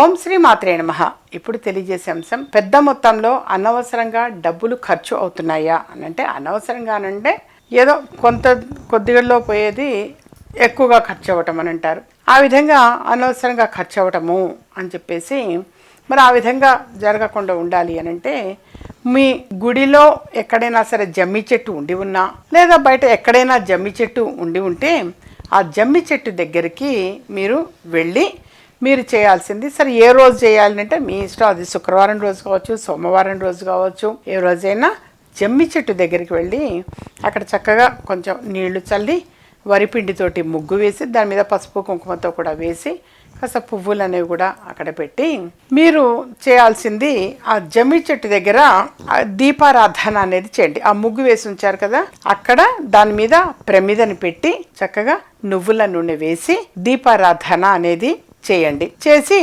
ఓం శ్రీ మాత్రే నమః. ఇప్పుడు తెలియజేసే అంశం, పెద్ద మొత్తంలో అనవసరంగా డబ్బులు ఖర్చు అవుతున్నాయా అని. అంటే అనవసరంగా అనంటే ఏదో కొద్దిగల్లో పోయేది ఎక్కువగా ఖర్చు అవ్వటం అని అంటారు. ఆ విధంగా అనవసరంగా ఖర్చు అవ్వటము అని చెప్పేసి, మరి ఆ విధంగా జరగకుండా ఉండాలి అని అంటే, మీ గుడిలో ఎక్కడైనా సరే జమ్మి చెట్టు ఉండి ఉన్నా, లేదా బయట ఎక్కడైనా జమ్మి చెట్టు ఉండి ఉంటే ఆ జమ్మి చెట్టు దగ్గరికి మీరు వెళ్ళి మీరు చేయాల్సింది, సరే ఏ రోజు చేయాలంటే మీ ఇష్టం, అది శుక్రవారం రోజు కావచ్చు, సోమవారం రోజు కావచ్చు, ఏ రోజైనా జమ్మి చెట్టు దగ్గరికి వెళ్ళి అక్కడ చక్కగా కొంచెం నీళ్లు చల్లి వరిపిండితోటి ముగ్గు వేసి దాని మీద పసుపు కుంకుమతో కూడా వేసి కాస్త పువ్వులు అనేవి కూడా అక్కడ పెట్టి మీరు చేయాల్సింది, ఆ జమ్మి చెట్టు దగ్గర దీపారాధన అనేది చేయండి. ఆ ముగ్గు వేసి ఉంచారు కదా, అక్కడ దాని మీద ప్రమిదని పెట్టి చక్కగా నువ్వుల నూనె వేసి దీపారాధన అనేది చేయండి. చేసి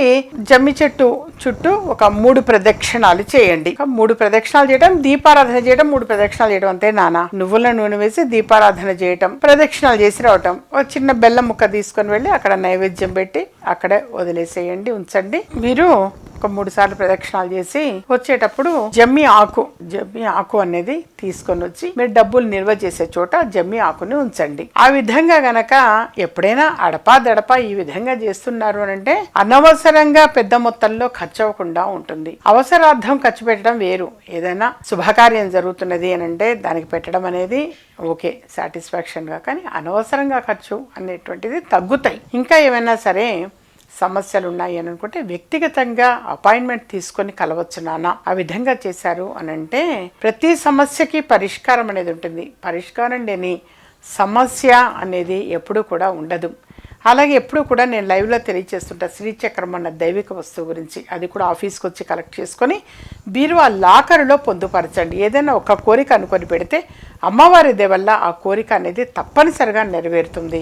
జమ్మి చెట్టు చుట్టూ ఒక 3 ప్రదక్షిణాలు చేయండి. 3 ప్రదక్షిణాలు చేయడం, దీపారాధన చేయడం, 3 ప్రదక్షిణాలు చేయడం అంతే నానా. నువ్వుల నూనె వేసి దీపారాధన చేయటం, ప్రదక్షిణాలు చేసి రావటం. ఒక చిన్న బెల్లం ముక్క తీసుకొని వెళ్ళి అక్కడ నైవేద్యం పెట్టి అక్కడే వదిలేసేయండి, ఉంచండి. మీరు ఒక 3 సార్లు ప్రదక్షిణాలు చేసి వచ్చేటప్పుడు జమ్మి ఆకు అనేది తీసుకొని వచ్చి మీరు డబ్బులు నిల్వ చేసే చోట జమ్మి ఆకుని ఉంచండి. ఆ విధంగా గనక ఎప్పుడైనా అడపా ఈ విధంగా చేస్తున్నారు అని అంటే అనవసరంగా పెద్ద మొత్తంలో ఖర్చు అవ్వకుండా ఉంటుంది. అవసరార్థం ఖర్చు పెట్టడం వేరు. ఏదైనా శుభకార్యం జరుగుతున్నది అని అంటే దానికి పెట్టడం అనేది ఓకే, సాటిస్ఫాక్షన్గా. కానీ అనవసరంగా ఖర్చు అనేటువంటిది తగ్గుతాయి. ఇంకా ఏమైనా సరే సమస్యలు ఉన్నాయి అని అనుకుంటే వ్యక్తిగతంగా అపాయింట్మెంట్ తీసుకొని కలవచ్చు నాన్న. ఆ విధంగా చేశారు అని అంటే ప్రతి సమస్యకి పరిష్కారం అనేది ఉంటుంది. పరిష్కారం లేని సమస్య అనేది ఎప్పుడూ కూడా ఉండదు. అలాగే ఎప్పుడు కూడా నేను లైవ్లో తెలియజేస్తుంటా శ్రీచక్రం అన్న దైవిక వస్తువు గురించి. అది కూడా ఆఫీస్కి వచ్చి కలెక్ట్ చేసుకొని బీరువా లాకరులో పొందుపరచండి. ఏదైనా ఒక కోరిక అనుకొని పెడితే అమ్మవారి దయ వల్ల ఆ కోరిక అనేది తప్పనిసరిగా నెరవేరుతుంది.